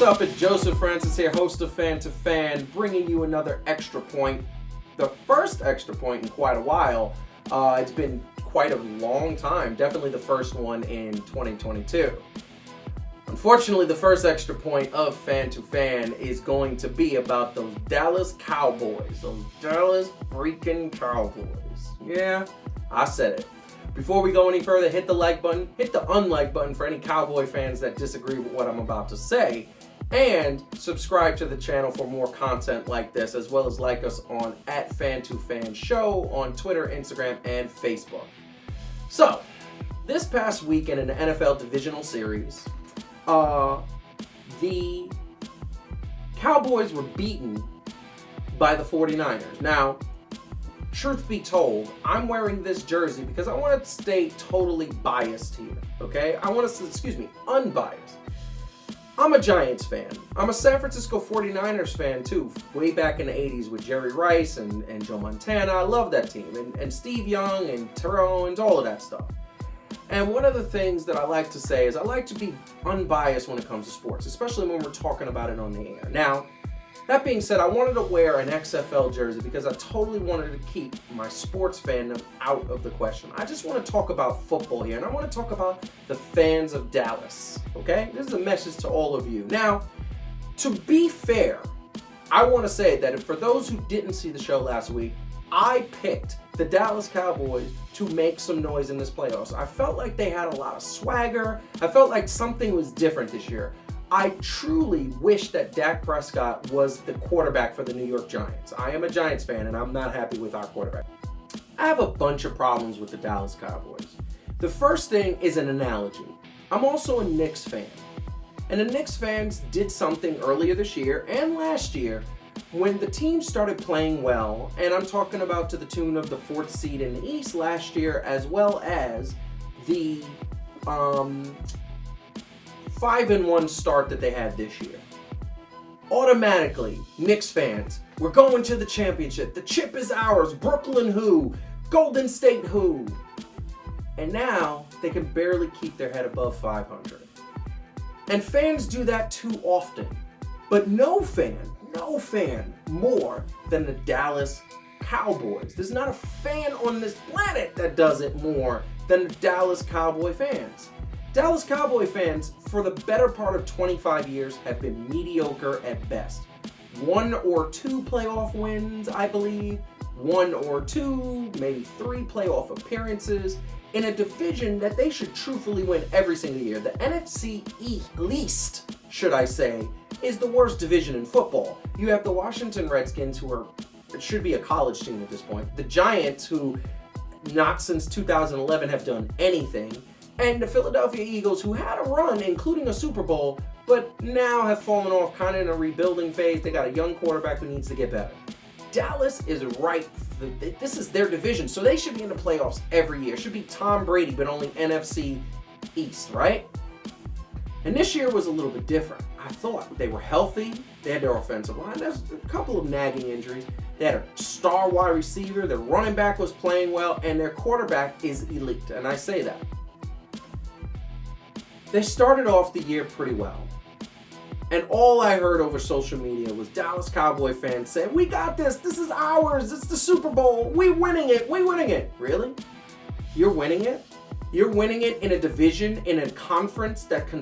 up? It's Joseph Francis here, host of Fan2Fan, bringing you another extra point. The first extra point in quite a while. It's been quite a long time. Definitely the first one in 2022. Unfortunately, the first extra point of Fan2Fan is going to be about those Dallas Cowboys. Those Dallas freaking Cowboys. Yeah, I said it. Before we go any further, hit the like button, hit the unlike button for any Cowboy fans that disagree with what I'm about to say, and subscribe to the channel for more content like this, as well as like us on @Fan2Fan Show on Twitter, Instagram, and Facebook. So, this past week in an NFL divisional series, the Cowboys were beaten by the 49ers. Now, truth be told, I'm wearing this jersey because I want to stay totally biased here, okay? I want to, unbiased. I'm a Giants fan. I'm a San Francisco 49ers fan too, way back in the 80s with Jerry Rice and Joe Montana. I love that team, and Steve Young and Terrell Owens, all of that stuff. And one of the things that I like to say is I like to be unbiased when it comes to sports, especially when we're talking about it on the air. Now, that being said, I wanted to wear an XFL jersey because I totally wanted to keep my sports fandom out of the question. I just want to talk about football here, and I want to talk about the fans of Dallas, okay? This is a message to all of you. Now, to be fair, I want to say that for those who didn't see the show last week, I picked the Dallas Cowboys to make some noise in this playoffs. I felt like they had a lot of swagger. I felt like something was different this year. I truly wish that Dak Prescott was the quarterback for the New York Giants. I am a Giants fan, and I'm not happy with our quarterback. I have a bunch of problems with the Dallas Cowboys. The first thing is an analogy. I'm also a Knicks fan. And the Knicks fans did something earlier this year and last year when the team started playing well, and I'm talking about to the tune of the 4th seed in the East last year, as well as the 5-1 start that they had this year. Automatically, Knicks fans, we're going to the championship. The chip is ours. Brooklyn who? Golden State who? And now they can barely keep their head above 500. And fans do that too often. But no fan more than the Dallas Cowboys. There's not a fan on this planet that does it more than the Dallas Cowboy fans. Dallas Cowboy fans, for the better part of 25 years, have been mediocre at best. 1 or 2 playoff wins, I believe. 1 or 2, maybe 3 playoff appearances in a division that they should truthfully win every single year. The NFC East, should I say, is the worst division in football. You have the Washington Redskins, who should be a college team at this point. The Giants, who not since 2011 have done anything. And the Philadelphia Eagles, who had a run, including a Super Bowl, but now have fallen off, kind of in a rebuilding phase. They got a young quarterback who needs to get better. Dallas is right. This is their division, so they should be in the playoffs every year. It should be Tom Brady, but only NFC East, right? And this year was a little bit different. I thought they were healthy. They had their offensive line. There's a couple of nagging injuries. They had a star wide receiver. Their running back was playing well, and their quarterback is elite, and I say that. They started off the year pretty well. And all I heard over social media was Dallas Cowboy fans saying, we got this. This is ours. It's the Super Bowl. We winning it. We winning it. Really? You're winning it? You're winning it in a division, in a conference that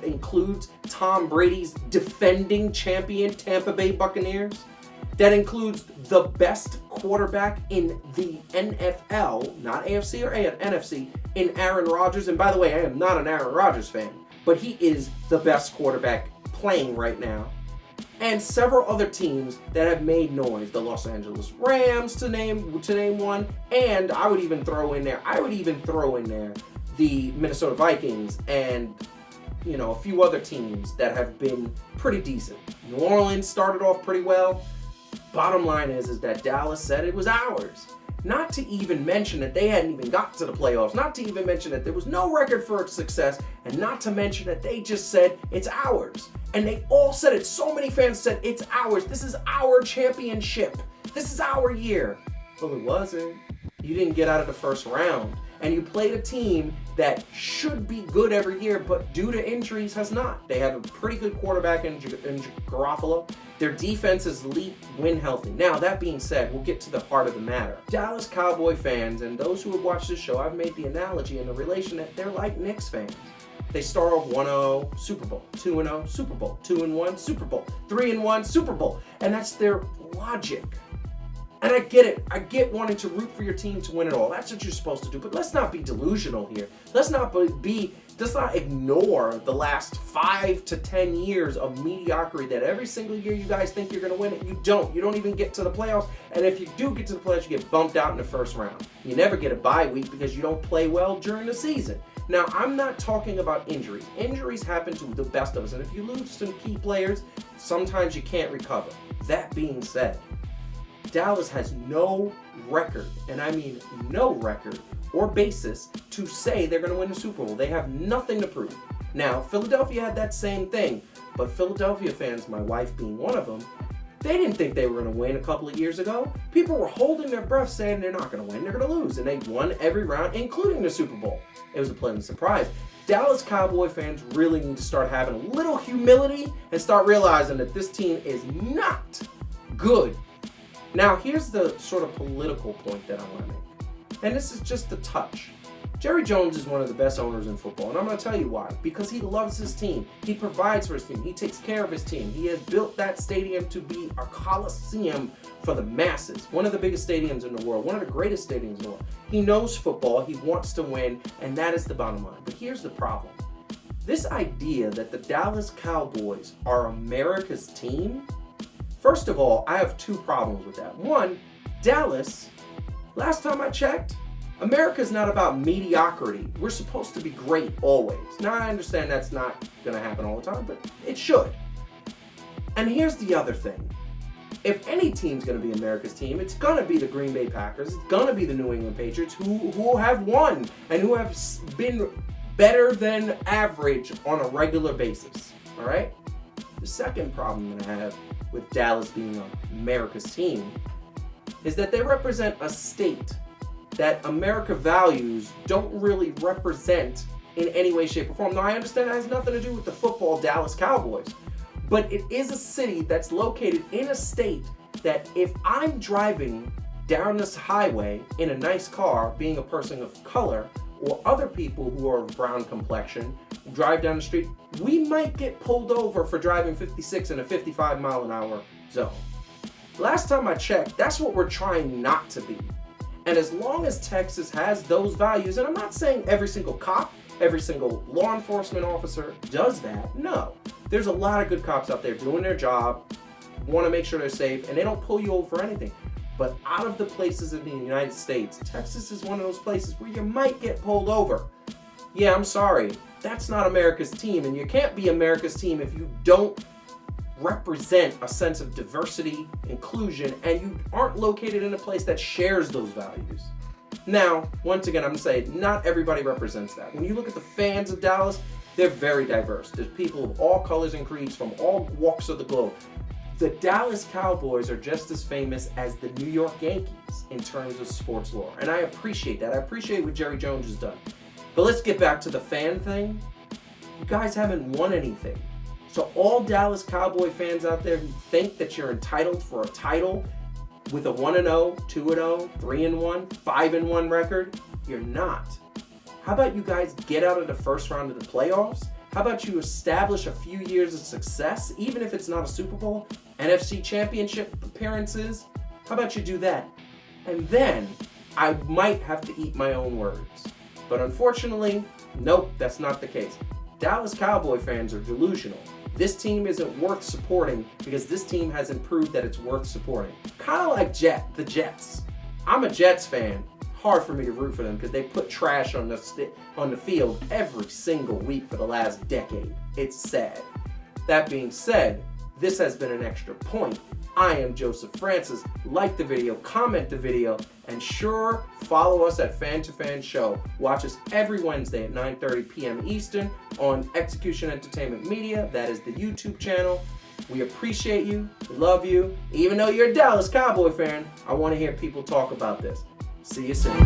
includes Tom Brady's defending champion Tampa Bay Buccaneers? That includes the best quarterback in the NFL, not AFC or NFC, in Aaron Rodgers. And by the way, I am not an Aaron Rodgers fan, but he is the best quarterback playing right now. And several other teams that have made noise. The Los Angeles Rams, to name one. And I would even throw in there the Minnesota Vikings and, a few other teams that have been pretty decent. New Orleans started off pretty well. Bottom line is that Dallas said it was ours. Not to even mention that they hadn't even got to the playoffs. Not to even mention that there was no record for success. And not to mention that they just said it's ours. And they all said it. So many fans said it's ours. This is our championship. This is our year. Well, it wasn't. You didn't get out of the first round. And you played a team that should be good every year, but due to injuries has not. They have a pretty good quarterback in Garoppolo. Their defense is elite when healthy. Now, that being said, we'll get to the heart of the matter. Dallas Cowboy fans and those who have watched this show, I've made the analogy and the relation that they're like Knicks fans. They start off 1-0, Super Bowl, 2-0, Super Bowl, 2-1, Super Bowl, 3-1, Super Bowl. And that's their logic. And I get it. I get wanting to root for your team to win it all. That's what you're supposed to do. But let's not be delusional here. Let's not ignore the last 5 to 10 years of mediocrity that every single year you guys think you're going to win it. You don't. You don't even get to the playoffs. And if you do get to the playoffs, you get bumped out in the first round. You never get a bye week because you don't play well during the season. Now, I'm not talking about injuries. Injuries happen to the best of us. And if you lose some key players, sometimes you can't recover. That being said, Dallas has no record, and I mean no record or basis to say they're going to win the Super Bowl. They have nothing to prove. Now, Philadelphia had that same thing, but Philadelphia fans, my wife being one of them, they didn't think they were going to win a couple of years ago. People were holding their breath saying they're not going to win, they're going to lose, and they won every round, including the Super Bowl. It was a pleasant surprise. Dallas Cowboy fans really need to start having a little humility and start realizing that this team is not good. Now, here's the sort of political point that I want to make. And this is just a touch. Jerry Jones is one of the best owners in football, and I'm going to tell you why. Because he loves his team. He provides for his team. He takes care of his team. He has built that stadium to be a coliseum for the masses. One of the biggest stadiums in the world. One of the greatest stadiums in the world. He knows football. He wants to win, and that is the bottom line. But here's the problem. This idea that the Dallas Cowboys are America's team. First of all, I have 2 problems with that. One, Dallas, last time I checked, America's not about mediocrity. We're supposed to be great always. Now, I understand that's not going to happen all the time, but it should. And here's the other thing. If any team's going to be America's team, it's going to be the Green Bay Packers. It's going to be the New England Patriots who have won and who have been better than average on a regular basis. All right? The second problem that I have with Dallas being America's team is that they represent a state that America values don't really represent in any way, shape, or form. Now, I understand that has nothing to do with the football Dallas Cowboys, but it is a city that's located in a state that if I'm driving down this highway in a nice car, being a person of color, or other people who are of brown complexion drive down the street, we might get pulled over for driving 56 in a 55 mile an hour zone. Last time I checked, that's what we're trying not to be. And as long as Texas has those values, and I'm not saying every single cop, every single law enforcement officer does that, no. There's a lot of good cops out there doing their job, want to make sure they're safe, and they don't pull you over for anything. But out of the places in the United States, Texas is one of those places where you might get pulled over. Yeah, I'm sorry. That's not America's team, and you can't be America's team if you don't represent a sense of diversity, inclusion, and you aren't located in a place that shares those values. Now, once again, I'm going to say not everybody represents that. When you look at the fans of Dallas, they're very diverse. There's people of all colors and creeds from all walks of the globe. The Dallas Cowboys are just as famous as the New York Yankees in terms of sports lore. And I appreciate that. I appreciate what Jerry Jones has done. But let's get back to the fan thing. You guys haven't won anything. So all Dallas Cowboy fans out there who think that you're entitled for a title with a 1-0, 2-0, 3-1, 5-1 record, you're not. How about you guys get out of the first round of the playoffs? How about you establish a few years of success, even if it's not a Super Bowl, NFC Championship appearances? How about you do that? And then I might have to eat my own words. But unfortunately, nope, that's not the case. Dallas Cowboy fans are delusional. This team isn't worth supporting because this team hasn't proved that it's worth supporting. Kind of like the Jets. I'm a Jets fan. Hard for me to root for them because they put trash on the field every single week for the last decade. It's sad. That being said, this has been an Extra Point. I am Joseph Francis. Like the video, comment the video, and sure, follow us at Fan2Fan Show. Watch us every Wednesday at 9:30 p.m. Eastern on Execution Entertainment Media. That is the YouTube channel. We appreciate you. We love you. Even though you're a Dallas Cowboy fan, I want to hear people talk about this. See you soon.